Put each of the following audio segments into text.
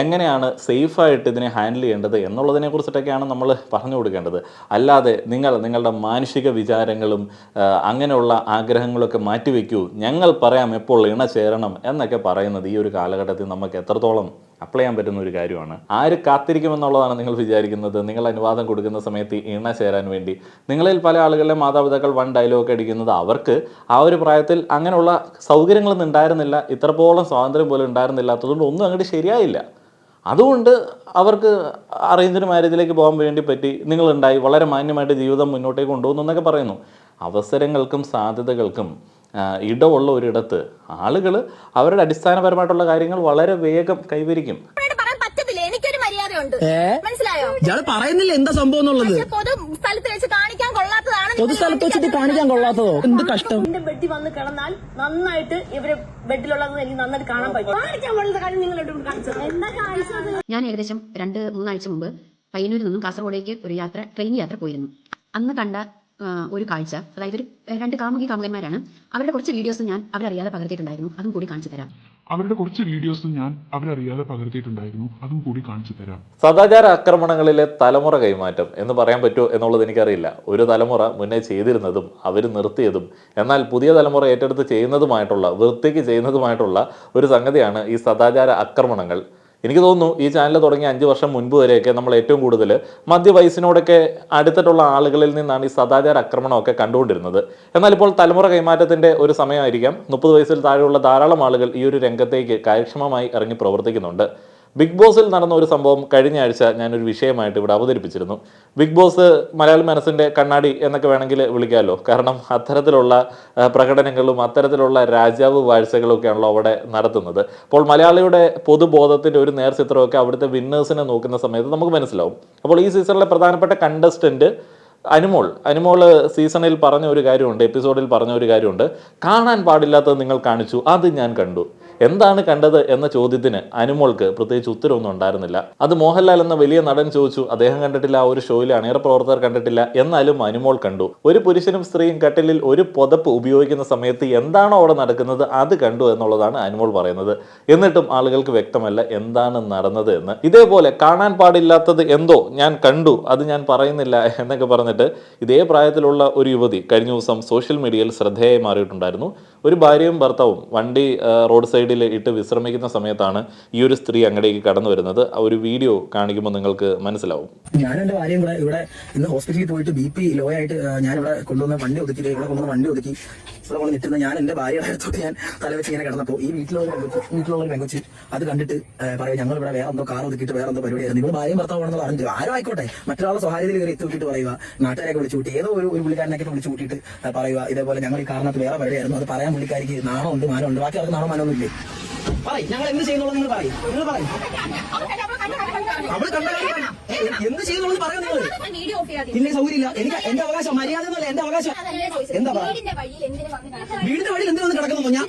എങ്ങനെയാണ് സേഫായിട്ട് ഇതിനെ ഹാൻഡിൽ ചെയ്യേണ്ടത് എന്നുള്ളതിനെ കുറിച്ചിട്ടൊക്കെയാണ് നമ്മൾ പറഞ്ഞു കൊടുക്കേണ്ടത്. അല്ലാതെ നിങ്ങളുടെ മാനുഷിക വിചാരങ്ങളും അങ്ങനെയുള്ള ആഗ്രഹങ്ങളൊക്കെ മാറ്റിവെക്കൂ, ഞങ്ങൾ പറയാം എപ്പോൾ ഇണ ചേരണം എന്നൊക്കെ പറയുന്നത് ഈ ഒരു കാലഘട്ടത്തിൽ നമുക്ക് എത്രത്തോളം അപ്ലൈ ചെയ്യാൻ പറ്റുന്ന ഒരു കാര്യമാണ്. ആര് കാത്തിരിക്കുമെന്നുള്ളതാണ് നിങ്ങൾ വിചാരിക്കുന്നത്? നിങ്ങൾ അനുവാദം കൊടുക്കുന്ന സമയത്ത് ഇണ ചേരാൻ വേണ്ടി നിങ്ങളിൽ പല ആളുകളിലെ മാതാപിതാക്കൾ വൺ ഡയലോഗ് അടിക്കുന്നത് അവർക്ക് ആ ഒരു പ്രായത്തിൽ അങ്ങനെയുള്ള സൗകര്യങ്ങളൊന്നും ഉണ്ടായിരുന്നില്ല, ഇത്രത്തോളം സ്വാതന്ത്ര്യം പോലും ഉണ്ടായിരുന്നില്ലാത്തതുകൊണ്ട് ഒന്നും അങ്ങോട്ട് ശരിയായില്ല. അതുകൊണ്ട് അവർക്ക് അറേഞ്ച്ഡ് മാരേജിലേക്ക് പോകാൻ വേണ്ടി പറ്റി, നിങ്ങളുണ്ടായി, വളരെ മാന്യമായിട്ട് ജീവിതം മുന്നോട്ടേക്ക് കൊണ്ടുപോകുന്നു എന്നൊക്കെ പറയുന്നു. അവസരങ്ങൾക്കും സാധ്യതകൾക്കും ഇടമുള്ള ഒരിടത്ത് ആളുകൾ അവരുടെ അടിസ്ഥാനപരമായിട്ടുള്ള കാര്യങ്ങൾ വളരെ വേഗം കൈവരിക്കും. പറയുന്നില്ല എന്താ സംഭവം എന്നുള്ളത്. പൊതു സ്ഥലത്ത് വെച്ച് കാണിക്കാൻ കൊള്ളാത്തതാണ്. പൊതു സ്ഥലത്ത് വെച്ചിട്ട് കാണിക്കാൻ കൊള്ളാത്തതോ? എന്ത് കഷ്ടം. എന്റെ ബെഡിൽ വന്ന് കിടന്നാൽ നന്നായിട്ട് ഇവര് ബെഡിലുള്ളത് എനിക്ക് നന്നായിട്ട് കാണാൻ പറ്റും. കാണിക്കാൻ കൊള്ളുന്ന കാര്യം നിങ്ങൾ എന്താ കാണിച്ചത്? ഞാൻ ഏകദേശം 2-3 ആഴ്ച മുമ്പ് പയ്യന്നൂരിൽ നിന്നും കാസർഗോഡേക്ക് ഒരു ട്രെയിൻ യാത്ര പോയിരുന്നു. അന്ന് കണ്ട ഒരു കാഴ്ച, അതായത് ഒരു 2 കാമുകന്മാരാണ്. അവരുടെ കുറച്ച് വീഡിയോസ് ഞാൻ അവരറിയാതെ പകർത്തിയിട്ടുണ്ടായിരുന്നു, അതും കൂടി കാണിച്ചു തരാം. അതും കൂടി കാണിച്ചു തരാം. സദാചാര ആക്രമണങ്ങളിലെ തലമുറ കൈമാറ്റം എന്ന് പറയാൻ പറ്റുമോ എന്നുള്ളത് എനിക്കറിയില്ല. ഒരു തലമുറ മുന്നേ ചെയ്തിരുന്നതും അവർ നിർത്തിയതും എന്നാൽ പുതിയ തലമുറ ഏറ്റെടുത്ത് ചെയ്യുന്നതുമായിട്ടുള്ള, വൃത്തിക്ക് ചെയ്യുന്നതുമായിട്ടുള്ള ഒരു സംഗതിയാണ് ഈ സദാചാര ആക്രമണങ്ങൾ. എനിക്ക് തോന്നുന്നു ഈ ചാനൽ തുടങ്ങിയ 5 വർഷം മുൻപ് വരെയൊക്കെ നമ്മൾ ഏറ്റവും കൂടുതൽ മധ്യവയസ്സിനോടൊക്കെ അടുത്തിട്ടുള്ള ആളുകളിൽ നിന്നാണ് ഈ സദാചാര ആക്രമണമൊക്കെ കണ്ടുകൊണ്ടിരുന്നത്. എന്നാൽ ഇപ്പോൾ തലമുറ കൈമാറ്റത്തിൻ്റെ ഒരു സമയമായിരിക്കാം. 30 വയസ്സിൽ താഴെയുള്ള ധാരാളം ആളുകൾ ഈ ഒരു രംഗത്തേക്ക് കാര്യക്ഷമമായി ഇറങ്ങി പ്രവർത്തിക്കുന്നുണ്ട്. ബിഗ് ബോസിൽ നടന്ന ഒരു സംഭവം കഴിഞ്ഞ ആഴ്ച ഞാനൊരു വിഷയമായിട്ട് ഇവിടെ അവതരിപ്പിച്ചിരുന്നു. ബിഗ് ബോസ് മലയാളി മനസ്സിൻ്റെ കണ്ണാടി എന്നൊക്കെ വേണമെങ്കിൽ വിളിക്കാമല്ലോ. കാരണം അത്തരത്തിലുള്ള പ്രകടനങ്ങളും അത്തരത്തിലുള്ള രാജാവ് വാഴ്ചകളും ഒക്കെയാണല്ലോ അവിടെ നടത്തുന്നത്. അപ്പോൾ മലയാളിയുടെ പൊതുബോധത്തിൻ്റെ ഒരു നേർചിത്രമൊക്കെ അവിടുത്തെ വിന്നേഴ്സിനെ നോക്കുന്ന സമയത്ത് നമുക്ക് മനസ്സിലാവും. അപ്പോൾ ഈ സീസണിലെ പ്രധാനപ്പെട്ട കണ്ടസ്റ്റൻറ്റ് അനുമോൾ സീസണിൽ പറഞ്ഞ ഒരു കാര്യമുണ്ട്, എപ്പിസോഡിൽ പറഞ്ഞ ഒരു കാര്യമുണ്ട്. കാണാൻ പാടില്ലാത്തത് നിങ്ങൾ കാണിച്ചു, അത് ഞാൻ കണ്ടു. എന്താണ് കണ്ടത് എന്ന ചോദ്യത്തിന് അനുമോൾക്ക് പ്രത്യേകിച്ച് ഉത്തരവൊന്നും ഉണ്ടായിരുന്നില്ല. അത് മോഹൻലാൽ എന്ന വലിയ നടൻ ചോദിച്ചു, അദ്ദേഹം കണ്ടിട്ടില്ല, ആ ഒരു ഷോയിലെ അണിയറ പ്രവർത്തകർ കണ്ടിട്ടില്ല. എന്നാലും അനുമോൾ കണ്ടു. ഒരു പുരുഷനും സ്ത്രീയും കട്ടിലിൽ ഒരു പുതപ്പ് ഉപയോഗിക്കുന്ന സമയത്ത് എന്താണോ അവിടെ നടക്കുന്നത് അത് കണ്ടു എന്നുള്ളതാണ് അനുമോൾ പറയുന്നത്. എന്നിട്ടും ആളുകൾക്ക് വ്യക്തമല്ല എന്താണ് നടന്നത് എന്ന്. ഇതേപോലെ കാണാൻ പാടില്ലാത്തത് എന്തോ ഞാൻ കണ്ടു, അത് ഞാൻ പറയുന്നില്ല എന്നൊക്കെ പറഞ്ഞിട്ട് ഇതേ പ്രായത്തിലുള്ള ഒരു യുവതി കഴിഞ്ഞ ദിവസം സോഷ്യൽ മീഡിയയിൽ ശ്രദ്ധേയമായി മാറിയിട്ടുണ്ടായിരുന്നു. ഒരു ഭാര്യയും ഭർത്താവും വണ്ടി റോഡ് സൈഡിൽ ഇട്ട് വിശ്രമിക്കുന്ന സമയത്താണ് ഈ ഒരു സ്ത്രീ അങ്ങടേക്ക് കടന്നു വരുന്നത്. ആ ഒരു വീഡിയോ കാണിക്കുമ്പോൾ നിങ്ങൾക്ക് മനസ്സിലാവും. ഞാൻ എന്റെ ഭാര്യയും കൂടെ ഇവിടെ ഇന്ന് ഹോസ്പിറ്റലിൽ പോയിട്ട് BP ലോ ആയിട്ട് ഞാൻ ഇവിടെ കൊണ്ടുവന്ന വണ്ടി ഒതുക്കി ഇവിടെ കൊണ്ട് നിൽക്കുന്ന ഞാൻ എന്റെ ഭാര്യയുടെ അടുത്തോട്ട് ഞാൻ തലവെച്ച് ഇങ്ങനെ കിടന്നപ്പോൾ ഈ വീട്ടിലുള്ള പെങ്കൊച്ച് അത് കണ്ടിട്ട് പറയാം, ഞങ്ങൾ ഇവിടെ വേറെ എന്തോ കാർ ഒതുക്കിയിട്ട് വേറെ എന്തോ പരിപാടിയായിരുന്നു, നിങ്ങൾ ഭാര്യയും ഭർത്താവാണെന്ന് പറഞ്ഞു. ആരും ആയിക്കോട്ടെ, മറ്റൊരാളുടെ സ്വകാര്യതയിൽ കയറി എത്തിവിട്ടിട്ട് പറയുക, നാട്ടുകാരെയൊക്കെ വിളിച്ചു കൂട്ടി, ഏതോ ഒരു പുള്ളിക്കാരനൊക്കെ വിളിച്ചു കൂട്ടിയിട്ട് പറയുക ഇതേപോലെ ഞങ്ങൾ ഈ കാരണത്ത് വേറെ പരിപാടിയായിരുന്നു. അത് പറയാൻ പുള്ളിക്കാരിക്ക് നാണമുണ്ട്, മാനമുണ്ട്. ബാക്കി അവർക്ക് നാണോ മാനമൊന്നും ഇല്ലേ? പറയും ഞങ്ങൾ എന്ത് ചെയ്യുന്നുള്ളത് നിങ്ങൾ പറയും. അവള് കണ്ട എന്ത് ചെയ്യുന്നുള്ളത് പറയാം. നിങ്ങൾ ഇല്ല സൗകര്യമില്ല. എനിക്ക് എന്റെ അവകാശം, മര്യാദ എന്നല്ല എന്റെ അവകാശം. എന്താ പറയാ, വീടിന്റെ വഴിയിൽ എന്തിനു വന്ന് കിടക്കുന്നു? ഞാൻ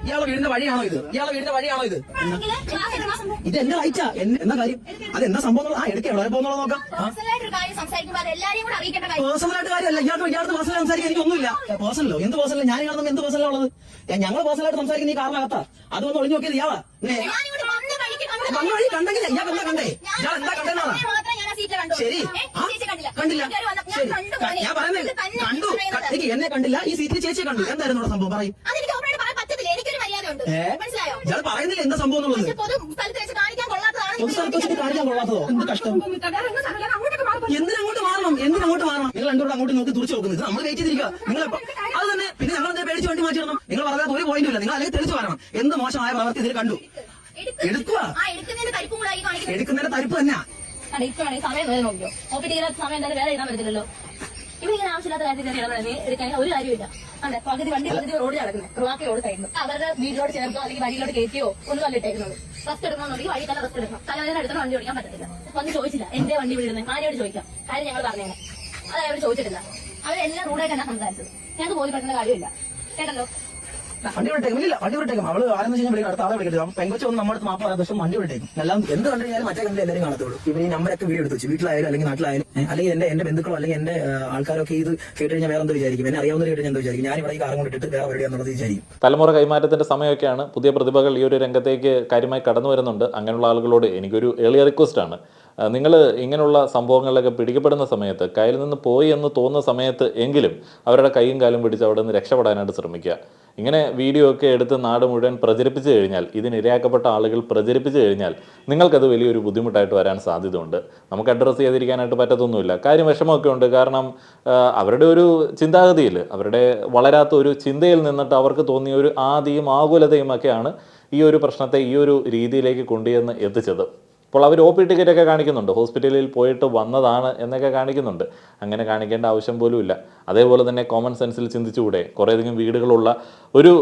ഇയാളെ വീടിന്റെ വഴിയാണോ ഇത്? ഇത് എന്റെ റൈറ്റാ. എന്താ കാര്യം? അതെന്താ സംഭവം? എടുക്കുക എവിടെ പോകുന്നുള്ളത് നോക്കാം. പേഴ്സണലായിട്ട് കാര്യമല്ല. ഇയാൾക്ക് പേഴ്സണൽ സംസാരിക്കാൻ എനിക്കൊന്നുമില്ല. പേഴ്സണലോ എന്ത് പേഴ്സണലോ? ഞാൻ ഇയാൾ എന്ത് പേഴ്സണലാ ഉള്ളത്? ഞങ്ങൾ പേഴ്സണലായിട്ട് സംസാരിക്കുന്ന ഈ കാറിനകത്താ. അതൊന്ന് ഒളിഞ്ഞു നോക്കിയത് ഇയാളാ. വന്ന വഴി കണ്ടെങ്കിൽ ഇയാൾ എന്താ കണ്ടേ? ഇയാൾ എന്താ കണ്ടെന്നാണ്? ശരി, കണ്ടില്ല. ശരി, ഞാൻ പറയുന്നത് കണ്ടു. എനിക്ക് എന്നെ കണ്ടില്ല, ഈ സീറ്റിൽ ചേച്ചിയെ കണ്ടു. എന്തായിരുന്നു സംഭവം? പറയും. ഇയാൾ പറയുന്നില്ല എന്താ സംഭവം എന്നുള്ളത്. പൊതു സ്ഥലത്ത് വെച്ചിട്ട് കാണിക്കാൻ കൊള്ളാത്തതോ? എന്ത് കഷ്ടം. എന്തിനങ്ങോട്ട് മാറണം? നിങ്ങൾ രണ്ടോട് അങ്ങോട്ട് നോക്കി തുറച്ചു നോക്കുന്നത്. നമ്മൾ വെയിറ്റ് ചെയ്തിരിക്കുക. നിങ്ങൾ അത് തന്നെ. പിന്നെ ഞങ്ങൾ എന്താ പേടിച്ച് വണ്ടി മാറ്റിയിടണം? നിങ്ങൾ പറയാത്ത ഒരു പോയിന്റും ഇല്ല. നിങ്ങൾ അല്ലെങ്കിൽ തെളിച്ചു പറയണം എന്ത് മോശമായ പ്രവൃത്തി ഇതിൽ കണ്ടു. എടുക്കുക. എടുക്കുന്നതിന്റെ തരിപ്പ് തന്നെ. സമയം നോക്കിയോ? സമയം എന്തായാലും വേറെ ഇടാൻ പറ്റില്ലല്ലോ. ഇവരിങ്ങനെ ആവശ്യമില്ലാത്ത കാര്യത്തിൽ എടുക്കാൻ ഒരു കാര്യമില്ല. അല്ലെ, പകുതി വണ്ടി റോഡിൽ നടക്കുന്നത്, ബാക്കി റോഡ് സൈഡിൽ അവരുടെ വീട്ടിലോട്ട് ചേർത്തോ അല്ലെങ്കിൽ വഴിയിലോട്ട് കയറ്റിയോ ഒന്നും അല്ല ഇട്ടേക്കുന്നത്. റെസ്റ്റ് എടുക്കണമെന്നുണ്ടെങ്കിൽ വഴി തന്നെ റെസ്റ്റ് എടുക്കണം. തലവേദന എടുത്തോ വണ്ടി ഓടിക്കാൻ പറ്റത്തില്ല. വന്ന് ചോദിച്ചില്ല എന്റെ വണ്ടി വിടുന്നത്, ആരോട് ചോദിക്കാം. കാര്യം ഞങ്ങൾ പറഞ്ഞേനെ, അത് അവർ ചോദിച്ചിട്ടില്ല. അവരെല്ലാം റൂഡായിട്ട് തന്നെ സംസാരിച്ചത്. ഞങ്ങൾക്ക് ബോധ്യപ്പെടുന്ന കാര്യമില്ല. കേട്ടല്ലോ, വണ്ടി വിട്ടേക്കും. ഇല്ല വണ്ടി വിട്ടേക്കും. അവള് ആരെന്ന് വെച്ചാൽ വിളിക്കും, അടുത്ത ആളെ വിളിക്കട്ടെ. പെങ്കൊച്ചു ഒന്ന് നമ്മുടെ മാപ്പ് പറയാം, പക്ഷെ വണ്ടി വിട്ടേക്കും. എല്ലാം എന്ത് കണ്ടു കഴിഞ്ഞാലും മറ്റേ കണ്ടിൽ എല്ലാവരും കാണത്തുള്ളൂ. ഇവർ ഈ നമ്പരൊക്കെ വീഡിയോ എടുത്ത് വെച്ചു, വീട്ടിലായാലും അല്ലെങ്കിൽ നാട്ടിലായാലും, അല്ലെങ്കിൽ എന്റെ ബന്ധുക്കളോ അല്ലെങ്കിൽ എന്റെ ആൾക്കാരൊക്കെ ഇത് കേട്ട് കഴിഞ്ഞാൽ വേറെ എന്തോ വിചാരിക്കും, എന്നെ അറിയാവുന്ന കേട്ട് ഞാൻ എന്തോ വിചാരിക്കും, ഞാൻ ഇവിടെ ഈ കാറും കൊണ്ടിട്ട് വേറെ എവിടെയാണെന്നുള്ളത് വിചാരിക്കും. തലമുറ കൈമാറ്റത്തിന്റെ സമയമൊക്കെയാണ്. പുതിയ പ്രതിഭകൾ ഈ ഒരു രംഗത്തേക്ക് കാര്യമായി കടന്നു വരുന്നുണ്ട്. അങ്ങനെയുള്ള ആളുകളോട് എനിക്കൊരു എളിയ റിക്വസ്റ്റ് ആണ്, നിങ്ങൾ ഇങ്ങനെയുള്ള സംഭവങ്ങളിലൊക്കെ പിടിക്കപ്പെടുന്ന സമയത്ത്, കയ്യിൽ നിന്ന് പോയി എന്ന് തോന്നുന്ന സമയത്ത് എങ്കിലും അവരുടെ കൈയും കാലും പിടിച്ച് അവിടെ നിന്ന് രക്ഷപ്പെടാനായിട്ട് ശ്രമിക്കുക. ഇങ്ങനെ വീഡിയോ ഒക്കെ എടുത്ത് നാട് മുഴുവൻ പ്രചരിപ്പിച്ചു കഴിഞ്ഞാൽ, ഇതിനിരയാക്കപ്പെട്ട ആളുകൾ പ്രചരിപ്പിച്ചു കഴിഞ്ഞാൽ നിങ്ങൾക്കത് വലിയൊരു ബുദ്ധിമുട്ടായിട്ട് വരാൻ സാധ്യതയുണ്ട്. നമുക്ക് അഡ്രസ്സ് ചെയ്തിരിക്കാനായിട്ട് പറ്റത്തൊന്നുമില്ല. കാര്യം വിഷമമൊക്കെ ഉണ്ട്. കാരണം അവരുടെ ഒരു ചിന്താഗതിയിൽ, അവരുടെ വളരാത്ത ഒരു ചിന്തയിൽ നിന്നിട്ട് അവർക്ക് തോന്നിയ ഒരു ആദിയും ആകുലതയും ഒക്കെയാണ് ഈ ഒരു പ്രശ്നത്തെ ഈ ഒരു രീതിയിലേക്ക് കൊണ്ടുചെന്ന് എത്തിച്ചത്. അപ്പോൾ അവർ OP ടിക്കറ്റൊക്കെ കാണിക്കുന്നുണ്ട്, ഹോസ്പിറ്റലിൽ പോയിട്ട് വന്നതാണ് എന്നൊക്കെ കാണിക്കുന്നുണ്ട്. അങ്ങനെ കാണിക്കേണ്ട ആവശ്യം പോലും ഇല്ല. അതേപോലെ തന്നെ കോമൺ സെൻസിൽ ചിന്തിച്ചുകൂടെ? കുറേയധികം വീടുകളുള്ള ഒരു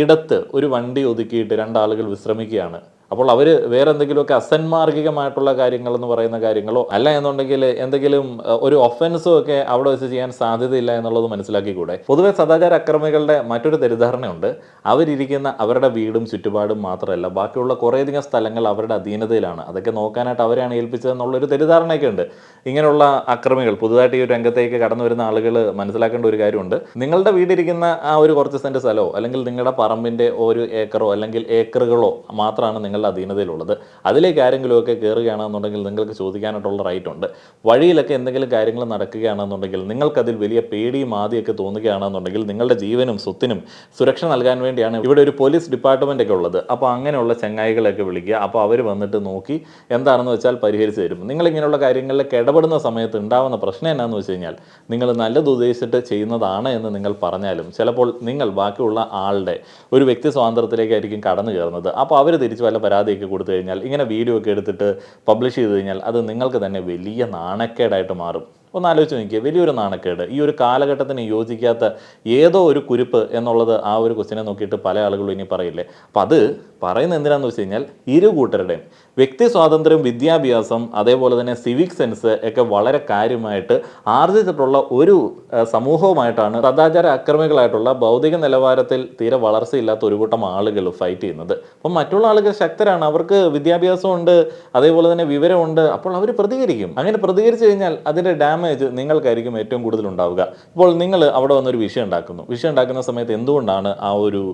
ഇടത്ത് ഒരു വണ്ടി ഒതുക്കിയിട്ട് രണ്ടാളുകൾ വിശ്രമിക്കുകയാണ്. അപ്പോൾ അവർ വേറെ എന്തെങ്കിലുമൊക്കെ അസന്മാർഗികമായിട്ടുള്ള കാര്യങ്ങളെന്ന് പറയുന്ന കാര്യങ്ങളോ അല്ല എന്നുണ്ടെങ്കിൽ എന്തെങ്കിലും ഒരു ഒഫൻസോ ഒക്കെ അവിടെ വെച്ച് ചെയ്യാൻ സാധ്യതയില്ല എന്നുള്ളത് മനസ്സിലാക്കിക്കൂടെ? പൊതുവെ സദാചാര അക്രമികളുടെ മറ്റൊരു തെറ്റിദ്ധാരണയുണ്ട്, അവരിയ്ക്കുന്ന അവരുടെ വീടും ചുറ്റുപാടും മാത്രമല്ല ബാക്കിയുള്ള കുറേയധികം സ്ഥലങ്ങൾ അവരുടെ അധീനതയിലാണ്, അതൊക്കെ നോക്കാനായിട്ട് അവരെയാണ് ഏൽപ്പിച്ചതെന്നുള്ളൊരു തെറ്റിദ്ധാരണയൊക്കെ ഉണ്ട്. ഇങ്ങനെയുള്ള അക്രമികൾ, പുതുതായിട്ട് ഈ ഒരു രംഗത്തേക്ക് കടന്നു വരുന്ന ആളുകൾ മനസ്സിലാക്കേണ്ട ഒരു കാര്യമുണ്ട്, നിങ്ങളുടെ വീടിരിക്കുന്ന ആ ഒരു കുറച്ച് സെൻറ്റ് സ്ഥലമോ അല്ലെങ്കിൽ നിങ്ങളുടെ പറമ്പിൻ്റെ ഒരു ഏക്കറോ അല്ലെങ്കിൽ ഏക്കറുകളോ മാത്രമാണ് നിങ്ങളുടെ അധീനതയിലുള്ളത്. അതിലേക്ക് ആരെങ്കിലുമൊക്കെ കയറുകയാണെന്നുണ്ടെങ്കിൽ നിങ്ങൾക്ക് ചോദിക്കാനായിട്ടുള്ള റൈറ്റ് ഉണ്ട്. വഴിയിലൊക്കെ എന്തെങ്കിലും കാര്യങ്ങൾ നടക്കുകയാണെന്നുണ്ടെങ്കിൽ നിങ്ങൾക്കതിൽ വലിയ പേടിയും ആദ്യമൊക്കെ തോന്നുകയാണെന്നുണ്ടെങ്കിൽ നിങ്ങളുടെ ജീവനും സ്വത്തിനും സുരക്ഷ നൽകാൻ വേണ്ടിയാണ് ഇവിടെ ഒരു പോലീസ് ഡിപ്പാർട്ട്മെൻ്റ് ഒക്കെ ഉള്ളത്. അപ്പോൾ അങ്ങനെയുള്ള ചങ്ങായികളെയൊക്കെ വിളിക്കുക. അപ്പോൾ അവർ വന്നിട്ട് നോക്കി എന്താണെന്ന് വെച്ചാൽ പരിഹരിച്ച് തരും. നിങ്ങളിങ്ങനെയുള്ള കാര്യങ്ങളിലേക്ക് ഇടപെടുന്ന സമയത്ത് ഉണ്ടാകുന്ന പ്രശ്നം എന്നാന്ന് വെച്ച് കഴിഞ്ഞാൽ, നിങ്ങൾ നല്ലത് ഉദ്ദേശിച്ചിട്ട് ചെയ്യുന്നതാണ് എന്ന് നിങ്ങൾ പറഞ്ഞാലും ചിലപ്പോൾ നിങ്ങൾ ബാക്കിയുള്ള ആളുടെ ഒരു വ്യക്തി സ്വാതന്ത്ര്യത്തിലേക്കായിരിക്കും കടന്നു കയറുന്നത്. അപ്പോൾ അവർ തിരിച്ച് വല്ല പരാതിയൊക്കെ കൊടുത്തു കഴിഞ്ഞാൽ, ഇങ്ങനെ വീഡിയോ ഒക്കെ എടുത്തിട്ട് പബ്ലിഷ് ചെയ്ത് കഴിഞ്ഞാൽ അത് നിങ്ങൾക്ക് തന്നെ വലിയ നാണക്കേടായിട്ട് മാറും. ഒന്ന് ആലോചിച്ച് നോക്കിയേ, വലിയൊരു നാണക്കേട്. ഈ ഒരു കാലഘട്ടത്തിന് യോജിക്കാത്ത ഏതോ ഒരു കുരിപ്പ് എന്നുള്ളത് ആ ഒരു ക്വസ്റ്റിനെ നോക്കിയിട്ട് പല ആളുകളും ഇനി പറയില്ലേ? അപ്പം അത് പറയുന്നത് എന്തിനാണെന്ന് വെച്ച് കഴിഞ്ഞാൽ, ഇരു കൂട്ടരുടെയും വ്യക്തി സ്വാതന്ത്ര്യം, വിദ്യാഭ്യാസം, അതേപോലെ തന്നെ സിവിക് സെൻസ് ഒക്കെ വളരെ കാര്യമായിട്ട് ആർജിച്ചിട്ടുള്ള ഒരു സമൂഹവുമായിട്ടാണ് സദാചാര അക്രമികളായിട്ടുള്ള ഭൗതിക നിലവാരത്തിൽ തീരെ വളർച്ചയില്ലാത്ത ഒരു കൂട്ടം ആളുകൾ ഫൈറ്റ് ചെയ്യുന്നത്. അപ്പം മറ്റുള്ള ആളുകൾ ശക്തരാണ്, അവർക്ക് വിദ്യാഭ്യാസമുണ്ട്, അതേപോലെ തന്നെ വിവരമുണ്ട്. അപ്പോൾ അവർ പ്രതികരിക്കും. അങ്ങനെ പ്രതികരിച്ചു കഴിഞ്ഞാൽ അതിൻ്റെ ഡാമേജ് നിങ്ങൾക്കായിരിക്കും ഏറ്റവും കൂടുതൽ ഉണ്ടാവുക. ഇപ്പോൾ നിങ്ങൾ അവിടെ വന്നൊരു വിഷയം ഉണ്ടാക്കുന്ന സമയത്ത് എന്തുകൊണ്ടാണ് ആ ഒരു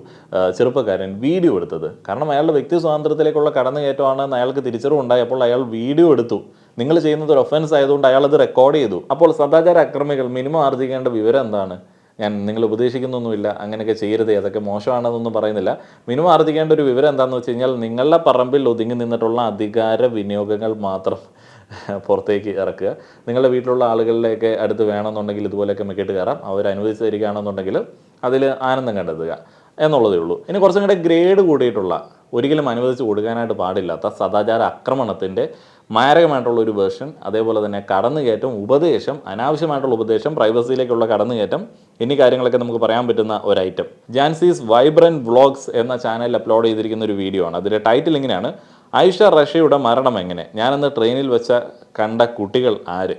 ചെറുപ്പക്കാരൻ വീഡിയോ എടുത്തത്? കാരണം അയാളുടെ വ്യക്തി സ്വാതന്ത്ര്യത്തിലേക്കുള്ള കടന്നുകയറ്റമാണെന്ന് അയാൾക്ക് തിരിച്ചറിവുണ്ടായപ്പോൾ അയാൾ വീഡിയോ എടുത്തു. നിങ്ങൾ ചെയ്യുന്നത് ഒരു ഒഫൻസ് ആയതുകൊണ്ട് അയാൾ അത് റെക്കോർഡ് ചെയ്തു. അപ്പോൾ സദാചാര അക്രമികൾ മിനിമം ആർജിക്കേണ്ട വിവരം എന്താണ്? ഞാൻ നിങ്ങൾ ഉപദേശിക്കുന്നൊന്നുമില്ല, അങ്ങനെയൊക്കെ ചെയ്യരുത്, അതൊക്കെ മോശമാണെന്നൊന്നും പറയുന്നില്ല. മിനിമം ആർജിക്കേണ്ട ഒരു വിവരം എന്താണെന്ന് വെച്ച് കഴിഞ്ഞാൽ, നിങ്ങളുടെ പറമ്പിൽ ഒതുങ്ങി നിന്നിട്ടുള്ള അധികാര വിനിയോഗങ്ങൾ മാത്രം പുറത്തേക്ക് ഇറക്കുക. നിങ്ങളുടെ വീട്ടിലുള്ള ആളുകളിലേക്ക് അടുത്ത് വേണമെന്നുണ്ടെങ്കിൽ ഇതുപോലെയൊക്കെ മെക്കിട്ട് കയറാം. അവർ അനുവദിച്ച് തരികയാണെന്നുണ്ടെങ്കിൽ അതിൽ ആനന്ദം കണ്ടെത്തുക എന്നുള്ളതേ ഉള്ളൂ. ഇനി കുറച്ചും കൂടെ ഗ്രേഡ് കൂടിയിട്ടുള്ള, ഒരിക്കലും അനുവദിച്ച് കൊടുക്കാനായിട്ട് പാടില്ലാത്ത സദാചാര ആക്രമണത്തിൻ്റെ മാരകമായിട്ടുള്ള ഒരു വേർഷൻ, അതേപോലെ തന്നെ കടന്നുകയറ്റം, ഉപദേശം, അനാവശ്യമായിട്ടുള്ള ഉപദേശം, പ്രൈവസിയിലേക്കുള്ള കടന്നുകയറ്റം എന്നീ കാര്യങ്ങളൊക്കെ നമുക്ക് പറയാൻ പറ്റുന്ന ഒരു ഐറ്റം ജാൻസീസ് വൈബ്രന്റ് വ്ളോഗ്സ് എന്ന ചാനലിൽ അപ്ലോഡ് ചെയ്തിരിക്കുന്ന ഒരു വീഡിയോ ആണ്. അതിൻ്റെ ടൈറ്റിൽ ഇങ്ങനെയാണ്: ആയിഷ റഷ്യയുടെ മരണം എങ്ങനെ, ഞാനന്ന് ട്രെയിനിൽ വെച്ച കണ്ട കുട്ടികൾ ആര്?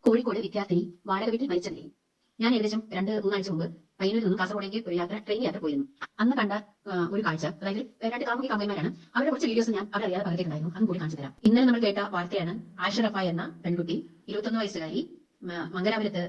കോഴിക്കോട് വിദ്യാർത്ഥിനി വാടക വീട്ടിൽ മരിച്ച നിലയിൽ. ഞാൻ ഏകദേശം 2-3 ആഴ്ച മുമ്പ് പയ്യന്നൂരിൽ നിന്നും കാസർഗോഡേക്ക് ഒരു ട്രെയിൻ യാത്ര പോയിരുന്നു. അന്ന് കണ്ട ഒരു കാഴ്ച, അതായത് 2 കാമുകി കാമുകന്മാരാണ്. അവരുടെ കുറച്ച് വീഡിയോസ് ഞാൻ അവരറിയാതെ പകർത്തിയിട്ടുണ്ടായിരുന്നു. അതും കൂടി കാണിച്ചു തരാം. ഇന്നലെ നമ്മൾ കേട്ട വാർത്തയാണ് ആയിഷ റഫ എന്ന പെൺകുട്ടി, 21 വയസ്സുകാരി, മംഗലാപുരത്ത്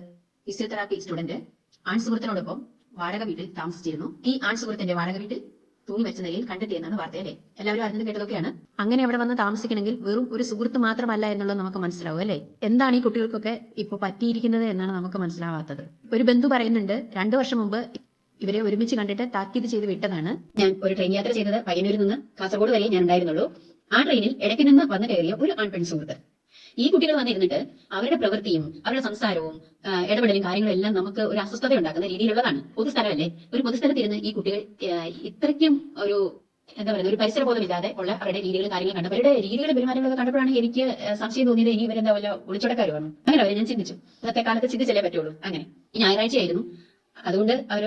ഫിസിയോതെറാപ്പി സ്റ്റുഡന്റ്, ആൺസുഹൃത്തിനോടൊപ്പം വാടക വീട്ടിൽ താമസിച്ചിരുന്നു. ഈ ആൺസുഹൃത്തിന്റെ വാടക വീട്ടിൽ തൂങ്ങി വെച്ച നിലയിൽ കണ്ടെത്തിയെന്നാണ് വാർത്തയല്ലേ? എല്ലാവരും അറിഞ്ഞത് കേട്ടതൊക്കെയാണ്. അങ്ങനെ അവിടെ വന്ന് താമസിക്കണമെങ്കിൽ വെറും ഒരു സുഹൃത്ത് മാത്രമല്ല എന്നുള്ളത് നമുക്ക് മനസ്സിലാവും അല്ലേ? എന്താണ് ഈ കുട്ടികൾക്കൊക്കെ ഇപ്പൊ പറ്റിയിരിക്കുന്നത് എന്നാണ് നമുക്ക് മനസ്സിലാവാത്തത്. ഒരു ബന്ധു പറയുന്നുണ്ട്, 2 വർഷം മുമ്പ് ഇവരെ ഒരുമിച്ച് കണ്ടിട്ട് താക്കീത് ചെയ്ത് വിട്ടതാണ്. ഞാൻ ഒരു ട്രെയിൻ യാത്ര ചെയ്തത് പയ്യന്നൂരിൽ നിന്ന് കാസർഗോഡ് വരെ ഞാൻ ഉണ്ടായിരുന്നുള്ളൂ. ആ ട്രെയിനിൽ ഇടയ്ക്ക് നിന്ന് വന്നു കയറിയ ഒരു ആൺപെൺ സുഹൃത്ത്. ഈ കുട്ടികൾ വന്നിരുന്നിട്ട് അവരുടെ പ്രവൃത്തിയും അവരുടെ സംസാരവും ഇടപെടലും കാര്യങ്ങളും എല്ലാം നമുക്ക് ഒരു അസ്വസ്ഥത ഉണ്ടാക്കുന്ന രീതിയിലുള്ളതാണ്. പൊതുസ്ഥലമല്ലേ? ഒരു പൊതുസ്ഥലത്തിരുന്ന് ഈ കുട്ടികൾ ഇത്രയ്ക്കും ഒരു എന്താ പറയുക, ഒരു പരിസരബോധമില്ലാതെ ഉള്ള അവരുടെ രീതികളും കാര്യങ്ങളും കണ്ടപ്പോൾ, അവരുടെ രീതികളും പെരുമാറ്റങ്ങളൊക്കെ കണ്ടപ്പോഴാണ് എനിക്ക് സംശയം തോന്നിയത്, ഇനി ഇവരെന്താ വല്ല ഒളിച്ചോടക്കാരുമാണ്. അങ്ങനെ അവരെ ഞാൻ ചിന്തിച്ചു. ഇന്നത്തെ കാലത്ത് ചിന്തിച്ചല്ലേ പറ്റുള്ളൂ. അങ്ങനെ ഈ ഞായറാഴ്ചയായിരുന്നു. അതുകൊണ്ട് അവർ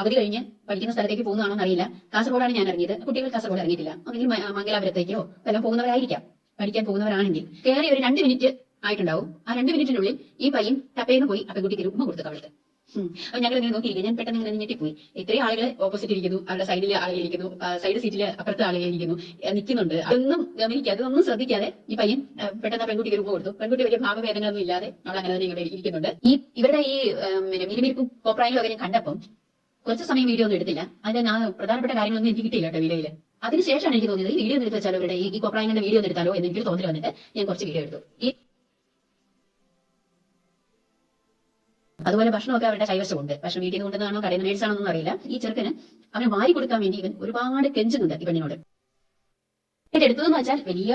അവധി കഴിഞ്ഞ് പഠിക്കുന്ന സ്ഥലത്തേക്ക് പോകുന്നതാണോ അറിയില്ല. കാസർഗോഡാണ് ഞാൻ ഇറങ്ങിയത്. കുട്ടികൾ കാസർഗോഡ് ഇറങ്ങിയിട്ടില്ല. അല്ലെങ്കിൽ മംഗലാപുരത്തേക്കോ എല്ലാം പോകുന്നവരായിരിക്കാം, പഠിക്കാൻ പോകുന്നവരാണെങ്കിൽ. കയറി ഒരു 2 മിനിറ്റ് ആയിട്ടുണ്ടാവും. ആ 2 മിനിറ്റിനുള്ളിൽ ഈ പയ്യൻ ടപ്പേന്ന് പോയി ആ പെൺകുട്ടിക്ക് ഉമ്മ കൊടുത്തു കവിളത്ത്. അപ്പൊ ഞങ്ങൾ ഇങ്ങനെ നോക്കിയിരിക്കും. ഞാൻ പെട്ടെന്ന് ഇങ്ങനെ ഞെട്ടിപ്പോയി. ഇത്രയും ആളുകൾ ഓപ്പോസിറ്റ് ഇരിക്കുന്നു, അവരുടെ സൈഡിൽ ആളുകൾ ഇരിക്കുന്നു, സൈഡ് സീറ്റിൽ അപ്പുറത്തെ ആളുകൾ ഇരിക്കുന്നു, നിൽക്കുന്നുണ്ട്. അതൊന്നും ഗമനിക്കാതെ, അതൊന്നും ശ്രദ്ധിക്കാതെ ഈ പയ്യൻ പെട്ടെന്ന് പെൺകുട്ടിക്ക് രൂപ കൊടുത്തു. പെൺകുട്ടി വലിയ ഭാവഭേദങ്ങളൊന്നും ഇല്ലാതെ അവൾ അങ്ങനെ തന്നെ ഇവിടെ ഇരിക്കുന്നുണ്ട്. ഇവരുടെ ഈ മിരിമിരിപ്പും കോപ്രായങ്ങളും ഒക്കെ ഞാൻ കണ്ടപ്പം കുറച്ച് സമയം വീഡിയോ ഒന്നും എടുത്തില്ല. അതിന്റെ പ്രധാനപ്പെട്ട കാര്യങ്ങളൊന്നും എനിക്ക് കിട്ടിയില്ല കേട്ടോ വീഡിയോയിൽ. അതിനുശേഷമാണ് എനിക്ക് തോന്നിയത് ഈ വീഡിയോ എടുത്ത് വെച്ചാലോ, ഇവരുടെ ഈ കോപ്രായങ്ങളുടെ വീഡിയോ എടുത്താലോ എന്ന് എനിക്ക് തോന്നി വന്നിട്ട് ഞാൻ കുറച്ച് വീഡിയോ എടുത്തു. അതുപോലെ ഭക്ഷണമൊക്കെ അവരുടെ കൈവശമുണ്ട്. ഭക്ഷണം വീട്ടിൽ നിന്ന് കൊണ്ടുവന്നാണോ കടയിൽ നിന്ന് മേടിച്ചാണോന്നും അറിയില്ല. ഈ ചെറുക്കന് അവന് വാരി കൊടുക്കാൻ വേണ്ടി ഇവൻ ഒരുപാട് കെഞ്ചുന്നുണ്ട് ഈ പെണ്ണിനോട്. എടുത്തതെന്ന് വെച്ചാൽ വലിയ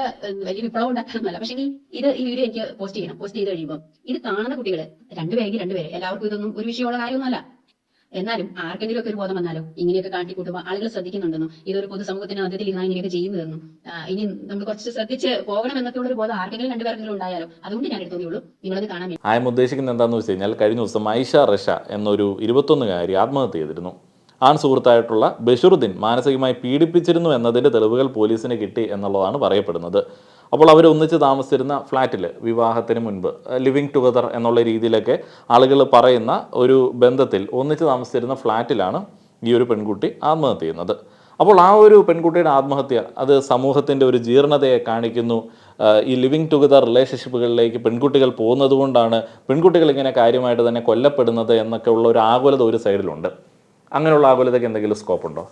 വിപ്ലവം ഉണ്ടാക്കാനൊന്നുമല്ല. പക്ഷേ ഈ വീഡിയോ എനിക്ക് പോസ്റ്റ് ചെയ്യണം. പോസ്റ്റ് ചെയ്ത് കഴിയുമ്പോൾ ഇത് കാണുന്ന കുട്ടികൾ രണ്ടുപേരെ എല്ലാവർക്കും ഇതൊന്നും ഒരു വിഷയമുള്ള കാര്യമൊന്നുമല്ല. എന്നാലും ആർക്കെങ്കിലും ഒക്കെ ഒരു ബോധം വന്നാലോ, ഇങ്ങനെയൊക്കെ കാട്ടിക്കൂട്ടുമ്പോൾ ആളുകൾ ശ്രദ്ധിക്കുന്നുണ്ടെന്നോ, ഇതൊരു പൊതുസമൂഹത്തിന് മധ്യത്തിൽ ഇരുന്നാൽ ഇങ്ങനെയൊക്കെ ചെയ്യുന്നതെന്നും, ഇനി നമ്മൾ കുറച്ച് ശ്രദ്ധിച്ച് പോകണം എന്നൊക്കെ ഉള്ള ഒരു ബോധം ആർക്കെങ്കിലും രണ്ടുപേർക്കെങ്കിലും ഉണ്ടായാലോ, അതുകൊണ്ട് ഞാൻ എടുത്തോളൂ നിങ്ങളത് കാണാൻ വേണ്ടി. ആയം ഉദ്ദേശിക്കുന്നത് എന്താണെന്ന് വെച്ച് കഴിഞ്ഞാൽ, കഴിഞ്ഞ ദിവസം ഐഷ റഷ എന്നൊരു 21-കാരി ആത്മഹത്യ ചെയ്തിരുന്നു. ആൺ സുഹൃത്തായിട്ടുള്ള ബഷീറുദ്ദീൻ മാനസികമായി പീഡിപ്പിച്ചിരുന്നു എന്നതിൻ്റെ തെളിവുകൾ പോലീസിന് കിട്ടി എന്നുള്ളതാണ് പറയപ്പെടുന്നത്. അപ്പോൾ അവർ ഒന്നിച്ച് താമസിച്ചിരുന്ന ഫ്ലാറ്റിൽ വിവാഹത്തിന് മുൻപ് ലിവിങ് ടുഗദർ എന്നുള്ള രീതിയിലൊക്കെ ആളുകൾ പറയുന്ന ഒരു ബന്ധത്തിൽ ഒന്നിച്ച് താമസിച്ചിരുന്ന ഫ്ലാറ്റിലാണ് ഈ ഒരു പെൺകുട്ടി ആത്മഹത്യ ചെയ്യുന്നത്. അപ്പോൾ ആ ഒരു പെൺകുട്ടിയുടെ ആത്മഹത്യ അത് സമൂഹത്തിൻ്റെ ഒരു ജീർണതയെ കാണിക്കുന്നു. ഈ ലിവിങ് ടുഗദർ റിലേഷൻഷിപ്പുകളിലേക്ക് പെൺകുട്ടികൾ പോകുന്നത് കൊണ്ടാണ് പെൺകുട്ടികൾ ഇങ്ങനെ കാര്യമായിട്ട് തന്നെ കൊല്ലപ്പെടുന്നത് എന്നൊക്കെ ഉള്ള ഒരു ആകുലത ഒരു സൈഡിലുണ്ട്. അങ്ങനെയുള്ള ആകുലതയ്ക്ക് എന്തെങ്കിലും സ്കോപ്പുണ്ടോ?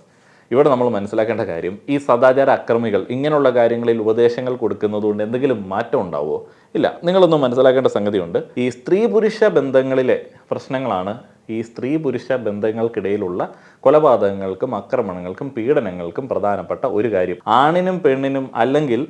ഇവിടെ നമ്മൾ മനസ്സിലാക്കേണ്ട കാര്യം, ഈ സദാചാര അക്രമികൾ ഇങ്ങനെയുള്ള കാര്യങ്ങളിൽ ഉപദേശങ്ങൾ കൊടുക്കുന്നതുകൊണ്ട് എന്തെങ്കിലും മാറ്റം ഉണ്ടാവുമോ? ഇല്ല. നിങ്ങളൊന്നും മനസ്സിലാക്കേണ്ട സംഗതിയുണ്ട്. ഈ സ്ത്രീ പുരുഷ ബന്ധങ്ങളിലെ പ്രശ്നങ്ങളാണ് ഈ സ്ത്രീ പുരുഷ ബന്ധങ്ങൾക്കിടയിലുള്ള കൊലപാതകങ്ങൾക്കും അക്രമണങ്ങൾക്കും പീഡനങ്ങൾക്കും പ്രധാനപ്പെട്ട ഒരു കാര്യം. ആണിനും പെണ്ണിനും അല്ലെങ്കിൽ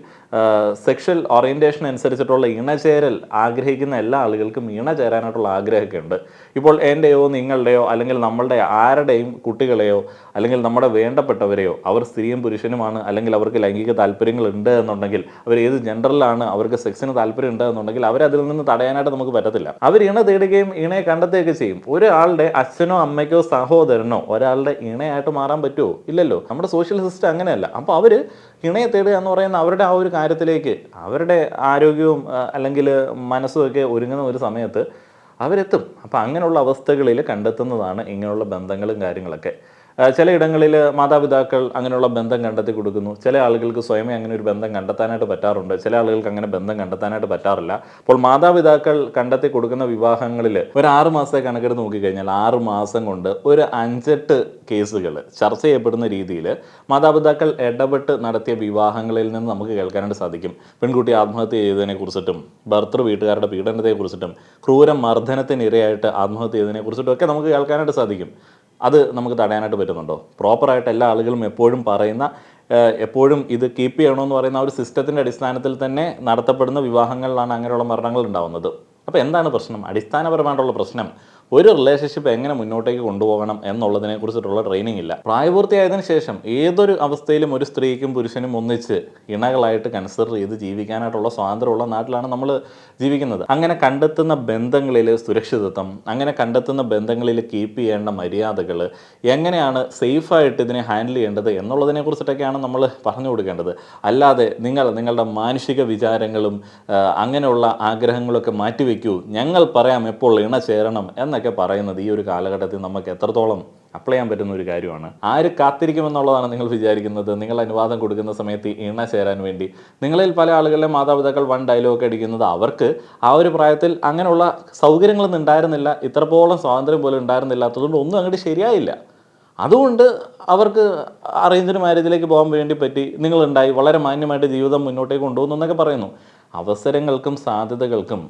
സെക്ഷൽ ഓറിയൻറ്റേഷൻ അനുസരിച്ചിട്ടുള്ള ഇണചേരൽ ആഗ്രഹിക്കുന്ന എല്ലാ ആളുകൾക്കും ഇണചേരാനായിട്ടുള്ള ആഗ്രഹമൊക്കെ ഉണ്ട്. ഇപ്പോൾ എൻ്റെയോ നിങ്ങളുടെയോ അല്ലെങ്കിൽ നമ്മളുടെ ആരുടെയും കുട്ടികളെയോ അല്ലെങ്കിൽ നമ്മുടെ വേണ്ടപ്പെട്ടവരെയോ അവർ സ്ത്രീയും പുരുഷനുമാണ്, അല്ലെങ്കിൽ അവർക്ക് ലൈംഗിക താല്പര്യങ്ങളുണ്ട് എന്നുണ്ടെങ്കിൽ, അവർ ഏത് ജെൻഡറിലാണ് അവർക്ക് സെക്സിന് താല്പര്യം ഉണ്ട് എന്നുണ്ടെങ്കിൽ അവരതിൽ നിന്ന് തടയാനായിട്ട് നമുക്ക് പറ്റത്തില്ല. അവർ ഇണ തേടുകയും ഇണയെ കണ്ടെത്തുകയൊക്കെ ചെയ്യും. ഒരാളുടെ അച്ഛനോ അമ്മയ്ക്കോ സഹോദരനോ ഒരാളുടെ ഇണയായിട്ട് മാറാൻ പറ്റുമോ? ഇല്ലല്ലോ. നമ്മുടെ സോഷ്യൽ സിസ്റ്റം അങ്ങനെയല്ല. അപ്പോൾ അവർ ഇണയെ തേടുക എന്ന് പറയുന്ന അവരുടെ ആ ഒരു കാര്യത്തിലേക്ക് അവരുടെ ആരോഗ്യവും അല്ലെങ്കിൽ മനസ്സുമൊക്കെ ഒരുങ്ങുന്ന ഒരു സമയത്ത് അവരെത്തും. അപ്പോൾ അങ്ങനെയുള്ള അവസ്ഥകളിൽ കണ്ടെത്തുന്നതാണ് ഇങ്ങനെയുള്ള ബന്ധങ്ങളും കാര്യങ്ങളൊക്കെ. ചിലയിടങ്ങളിൽ മാതാപിതാക്കൾ അങ്ങനെയുള്ള ബന്ധം കണ്ടെത്തി കൊടുക്കുന്നു. ചില ആളുകൾക്ക് സ്വയമേ അങ്ങനെ ഒരു ബന്ധം കണ്ടെത്താനായിട്ട് പറ്റാറുണ്ട്. ചില ആളുകൾക്ക് അങ്ങനെ ബന്ധം കണ്ടെത്താനായിട്ട് പറ്റാറില്ല. അപ്പോൾ മാതാപിതാക്കൾ കണ്ടെത്തി കൊടുക്കുന്ന വിവാഹങ്ങളിൽ ഒരു 6 മാസത്തെ കണക്കെടുത്ത് നോക്കിക്കഴിഞ്ഞാൽ 6 മാസം കൊണ്ട് ഒരു 5-8 കേസുകൾ ചർച്ച ചെയ്യപ്പെടുന്ന രീതിയിൽ മാതാപിതാക്കൾ ഇടപെട്ട് നടത്തിയ വിവാഹങ്ങളിൽ നിന്ന് നമുക്ക് കേൾക്കാനായിട്ട് സാധിക്കും. പെൺകുട്ടി ആത്മഹത്യ ചെയ്തതിനെ കുറിച്ചിട്ടും ഭർത്തൃ വീട്ടുകാരുടെ പീഡനത്തെക്കുറിച്ചിട്ടും ക്രൂരമർദ്ദനത്തിനിരയായിട്ട് ആത്മഹത്യ ചെയ്തതിനെ കുറിച്ചിട്ടും ഒക്കെ നമുക്ക് കേൾക്കാനായിട്ട് സാധിക്കും. അത് നമുക്ക് തടയാനായിട്ട് പറ്റുന്നുണ്ടോ? പ്രോപ്പറായിട്ട് എല്ലാ ആളുകളും എപ്പോഴും ഇത് കീപ്പ് ചെയ്യണമെന്ന് പറയുന്ന ആ ഒരു സിസ്റ്റത്തിൻ്റെ അടിസ്ഥാനത്തിൽ തന്നെ നടത്തപ്പെടുന്ന വിവാഹങ്ങളിലാണ് അങ്ങനെയുള്ള മരണങ്ങൾ ഉണ്ടാകുന്നത്. അപ്പോൾ എന്താണ് പ്രശ്നം? അടിസ്ഥാനപരമായിട്ടുള്ള പ്രശ്നം ഒരു റിലേഷൻഷിപ്പ് എങ്ങനെ മുന്നോട്ടേക്ക് കൊണ്ടുപോകണം എന്നുള്ളതിനെ കുറിച്ചിട്ടുള്ള ട്രെയിനിങ് ഇല്ല. പ്രായപൂർത്തിയായതിനു ശേഷം ഏതൊരു അവസ്ഥയിലും ഒരു സ്ത്രീക്കും പുരുഷനും ഒന്നിച്ച് ഇണകളായിട്ട് കൺസിഡർ ചെയ്ത് ജീവിക്കാനായിട്ടുള്ള സ്വാതന്ത്ര്യമുള്ള നാട്ടിലാണ് നമ്മൾ ജീവിക്കുന്നത്. അങ്ങനെ കണ്ടെത്തുന്ന ബന്ധങ്ങളിൽ സുരക്ഷിതത്വം, അങ്ങനെ കണ്ടെത്തുന്ന ബന്ധങ്ങളിൽ കീപ്പ് ചെയ്യേണ്ട മര്യാദകൾ, എങ്ങനെയാണ് സേഫായിട്ട് ഇതിനെ ഹാൻഡിൽ ചെയ്യേണ്ടത് എന്നുള്ളതിനെ കുറിച്ചിട്ടൊക്കെയാണ് നമ്മൾ പറഞ്ഞു കൊടുക്കേണ്ടത്. അല്ലാതെ നിങ്ങളുടെ മാനുഷിക വിചാരങ്ങളും അങ്ങനെയുള്ള ആഗ്രഹങ്ങളൊക്കെ മാറ്റിവെക്കൂ, ഞങ്ങൾ പറയാം എപ്പോൾ ഇണ ചേരണം എന്നൊക്കെ പറയുന്നത് ഈ ഒരു കാലഘട്ടത്തിൽ നമുക്ക് എത്രത്തോളം അപ്ലൈ ചെയ്യാൻ പറ്റുന്ന ഒരു കാര്യമാണ്? ആര് കാത്തിരിക്കുമെന്നുള്ളതാണ് നിങ്ങൾ വിചാരിക്കുന്നത്? നിങ്ങൾ അനുവാദം കൊടുക്കുന്ന സമയത്ത് ഇണ ചേരാൻ വേണ്ടി നിങ്ങളിൽ പല ആളുകളിലെ മാതാപിതാക്കൾ ഡയലോഗ് അടിക്കുന്നത് അവർക്ക് ആ ഒരു പ്രായത്തിൽ അങ്ങനെയുള്ള സൗകര്യങ്ങളൊന്നും ഉണ്ടായിരുന്നില്ല, ഇത്രത്തോളം സ്വാതന്ത്ര്യം പോലും ഉണ്ടായിരുന്നില്ലാത്തതുകൊണ്ട് ഒന്നും അങ്ങോട്ട് ശരിയായില്ല. അതുകൊണ്ട് അവർക്ക് അറേഞ്ച്ഡ് മാരേജിലേക്ക് പോകാൻ വേണ്ടി പറ്റി, നിങ്ങളുണ്ടായി, വളരെ മാന്യമായിട്ട് ജീവിതം മുന്നോട്ടേക്ക് കൊണ്ടുപോകുന്നു എന്നൊക്കെ പറയുന്നു. അവസരങ്ങൾക്കും സാധ്യതകൾക്കും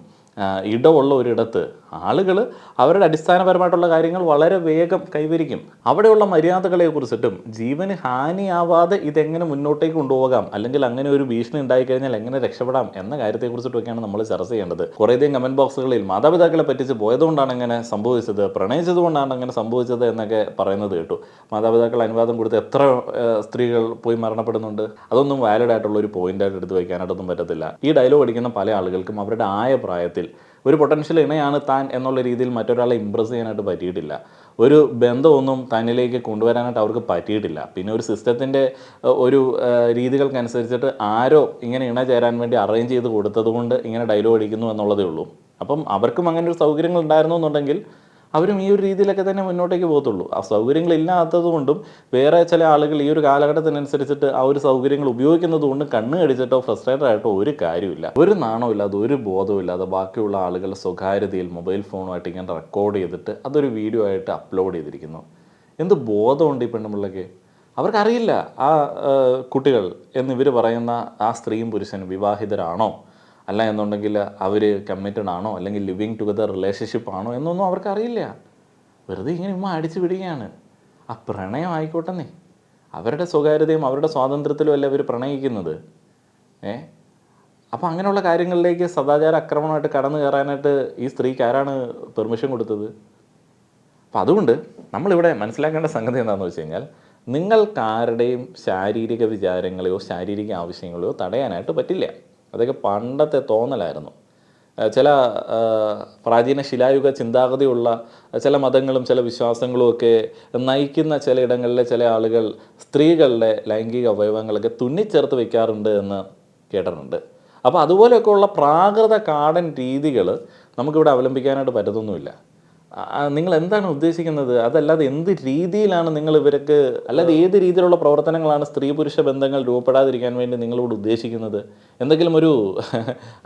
ഇടമുള്ള ഒരിടത്ത് ആളുകൾ അവരുടെ അടിസ്ഥാനപരമായിട്ടുള്ള കാര്യങ്ങൾ വളരെ വേഗം കൈവരിക്കും. അവിടെയുള്ള മര്യാദകളെ കുറിച്ചിട്ടും ജീവന് ഹാനിയാവാതെ ഇതെങ്ങനെ മുന്നോട്ടേക്ക് കൊണ്ടുപോകാം, അല്ലെങ്കിൽ അങ്ങനെ ഒരു ഭീഷണി ഉണ്ടായിക്കഴിഞ്ഞാൽ എങ്ങനെ രക്ഷപ്പെടാം എന്ന കാര്യത്തെക്കുറിച്ചിട്ടൊക്കെയാണ് നമ്മൾ ചർച്ച ചെയ്യേണ്ടത്. കുറേയധികം കമൻറ്റ് ബോക്സുകളിൽ മാതാപിതാക്കളെ പറ്റിച്ച് പോയതുകൊണ്ടാണ് അങ്ങനെ സംഭവിച്ചത്, പ്രണയിച്ചതുകൊണ്ടാണ് അങ്ങനെ സംഭവിച്ചത് എന്നൊക്കെ പറയുന്നത് കേട്ടു. മാതാപിതാക്കൾ അനുവാദം കൊടുത്ത് എത്ര സ്ത്രീകൾ പോയി മരണപ്പെടുന്നുണ്ട്? അതൊന്നും വാലിഡ് ആയിട്ടുള്ള ഒരു പോയിന്റായിട്ട് എടുത്ത് വയ്ക്കാനായിട്ടൊന്നും പറ്റത്തില്ല. ഈ ഡയലോഗ് അടിക്കുന്ന പല ആളുകൾക്കും അവരുടെ ആയ പ്രായത്തിൽ ഒരു പൊട്ടൻഷ്യൽ ഇണയാണ് താൻ എന്നുള്ള രീതിയിൽ മറ്റൊരാളെ ഇമ്പ്രസ് ചെയ്യാനായിട്ട് പറ്റിയിട്ടില്ല. ഒരു ബന്ധമൊന്നും തന്നിലേക്ക് കൊണ്ടുവരാനായിട്ട് അവർക്ക് പറ്റിയിട്ടില്ല. പിന്നെ ഒരു സിസ്റ്റത്തിൻ്റെ ഒരു രീതികൾക്കനുസരിച്ചിട്ട് ആരോ ഇങ്ങനെ ഇണ ചേരാൻ വേണ്ടി അറേഞ്ച് ചെയ്ത് കൊടുത്തത് കൊണ്ട് ഇങ്ങനെ ഡയലോഗ് അടിക്കുന്നു എന്നുള്ളതേ ഉള്ളൂ. അപ്പം അവർക്കും അങ്ങനെ ഒരു സൗകര്യങ്ങൾ ഉണ്ടായിരുന്നു എന്നുണ്ടെങ്കിൽ അവരും ഈ ഒരു രീതിയിലൊക്കെ തന്നെ മുന്നോട്ടേക്ക് പോകത്തുള്ളൂ. ആ സൗകര്യങ്ങളില്ലാത്തത് കൊണ്ടും വേറെ ചില ആളുകൾ ഈ ഒരു കാലഘട്ടത്തിനനുസരിച്ചിട്ട് ആ ഒരു സൗകര്യങ്ങൾ ഉപയോഗിക്കുന്നത് കൊണ്ടും കണ്ണ് കടിച്ചിട്ടോ ഫ്രസ്ട്രേറ്റഡ് ആയിട്ടോ ഒരു കാര്യമില്ല. ഒരു നാണവും ഇല്ലാതെ ഒരു ബോധവും ഇല്ലാതെ ബാക്കിയുള്ള ആളുകൾ സ്വകാര്യതയിൽ മൊബൈൽ ഫോണുമായിട്ട് ഇങ്ങനെ റെക്കോർഡ് ചെയ്തിട്ട് അതൊരു വീഡിയോ ആയിട്ട് അപ്ലോഡ് ചെയ്തിരിക്കുന്നു. എന്ത് ബോധമുണ്ട് ഈ പെണ്ണുപിള്ളക്ക്? അവർക്കറിയില്ല ആ കുട്ടികൾ എന്നിവർ പറയുന്ന ആ സ്ത്രീയും പുരുഷനും വിവാഹിതരാണോ, അല്ല എന്നുണ്ടെങ്കിൽ അവർ കമ്മിറ്റഡ് ആണോ, അല്ലെങ്കിൽ ലിവിങ് ടുഗദർ റിലേഷൻഷിപ്പ് ആണോ എന്നൊന്നും അവർക്കറിയില്ല. വെറുതെ ഇങ്ങനെ അടിച്ചു വിടുകയാണ്. ആ പ്രണയം ആയിക്കോട്ടെന്നേ, അവരുടെ സ്വകാര്യതയും അവരുടെ സ്വാതന്ത്ര്യത്തിലും അല്ലേ അവർ പ്രണയിക്കുന്നത്. അപ്പോൾ അങ്ങനെയുള്ള കാര്യങ്ങളിലേക്ക് സദാചാര ആക്രമണമായിട്ട് കടന്നു കയറാനായിട്ട് ഈ സ്ത്രീക്ക് ആരാണ് പെർമിഷൻ കൊടുത്തത്? അപ്പോൾ അതുകൊണ്ട് നമ്മളിവിടെ മനസ്സിലാക്കേണ്ട സംഗതി എന്താണെന്ന് വെച്ച് കഴിഞ്ഞാൽ, നിങ്ങൾക്കാരുടെയും ശാരീരിക വിചാരങ്ങളെയോ ശാരീരിക ആവശ്യങ്ങളെയോ തടയാനായിട്ട് പറ്റില്ല. അതൊക്കെ പണ്ടത്തെ തോന്നലായിരുന്നു. ചില പ്രാചീന ശിലായുഗ ചിന്താഗതിയുള്ള ചില മതങ്ങളും ചില വിശ്വാസങ്ങളും ഒക്കെ നയിക്കുന്ന ചില ഇടങ്ങളിലെ ചില ആളുകൾ സ്ത്രീകളുടെ ലൈംഗിക അവയവങ്ങളൊക്കെ തുന്നിച്ചേർത്ത് വയ്ക്കാറുണ്ട് എന്ന് കേട്ടിട്ടുണ്ട്. അപ്പോൾ അതുപോലെയൊക്കെയുള്ള പ്രാകൃത കാടൻ രീതികൾ നമുക്കിവിടെ അവലംബിക്കാനായിട്ട് പറ്റത്തൊന്നുമില്ല. നിങ്ങൾ എന്താണ് ഉദ്ദേശിക്കുന്നത്? അതല്ലാതെ എന്ത് രീതിയിലാണ് നിങ്ങൾ ഇവർക്ക്, അല്ലാതെ ഏത് രീതിയിലുള്ള പ്രവർത്തനങ്ങളാണ് സ്ത്രീ പുരുഷ ബന്ധങ്ങൾ രൂപപ്പെടാതിരിക്കാൻ വേണ്ടി നിങ്ങളോട് ഉദ്ദേശിക്കുന്നത്? എന്തെങ്കിലും ഒരു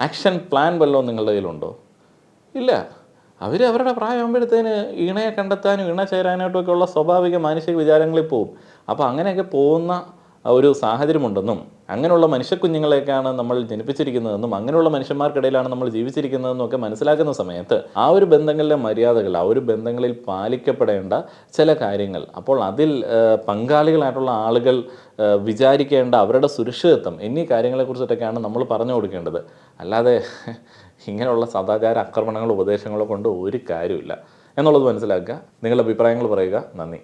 ആക്ഷൻ പ്ലാൻ വല്ലതും നിങ്ങളുടെ കയ്യിലുണ്ടോ? ഇല്ല. അവരുടെ പ്രായമാകുമ്പോഴത്തേന് ഇണയെ കണ്ടെത്താനും ഇണ ചേരാനായിട്ടും ഒക്കെ ഉള്ള സ്വാഭാവിക മാനസിക വിചാരങ്ങളിൽ പോവും. അപ്പോൾ അങ്ങനെയൊക്കെ പോകുന്ന ഒരു സാഹചര്യമുണ്ടെന്നും അങ്ങനെയുള്ള മനുഷ്യക്കുഞ്ഞുങ്ങളെയൊക്കെയാണ് നമ്മൾ ജനിപ്പിച്ചിരിക്കുന്നതെന്നും അങ്ങനെയുള്ള മനുഷ്യന്മാർക്കിടയിലാണ് നമ്മൾ ജീവിച്ചിരിക്കുന്നതെന്നും ഒക്കെ മനസ്സിലാക്കുന്ന സമയത്ത് ആ ഒരു ബന്ധങ്ങളിലെ മര്യാദകൾ, ആ ഒരു ബന്ധങ്ങളിൽ പാലിക്കപ്പെടേണ്ട ചില കാര്യങ്ങൾ, അപ്പോൾ അതിൽ പങ്കാളികളായിട്ടുള്ള ആളുകൾ വിചാരിക്കേണ്ട അവരുടെ സുരക്ഷിതത്വം എന്നീ കാര്യങ്ങളെക്കുറിച്ചിട്ടൊക്കെയാണ് നമ്മൾ പറഞ്ഞു കൊടുക്കേണ്ടത്. അല്ലാതെ ഇങ്ങനെയുള്ള സദാചാര ആക്രമണങ്ങളോ ഉപദേശങ്ങളോ കൊണ്ട് ഒരു കാര്യമില്ല എന്നുള്ളത് മനസ്സിലാക്കുക. നിങ്ങളുടെ അഭിപ്രായങ്ങൾ പറയുക. നന്ദി.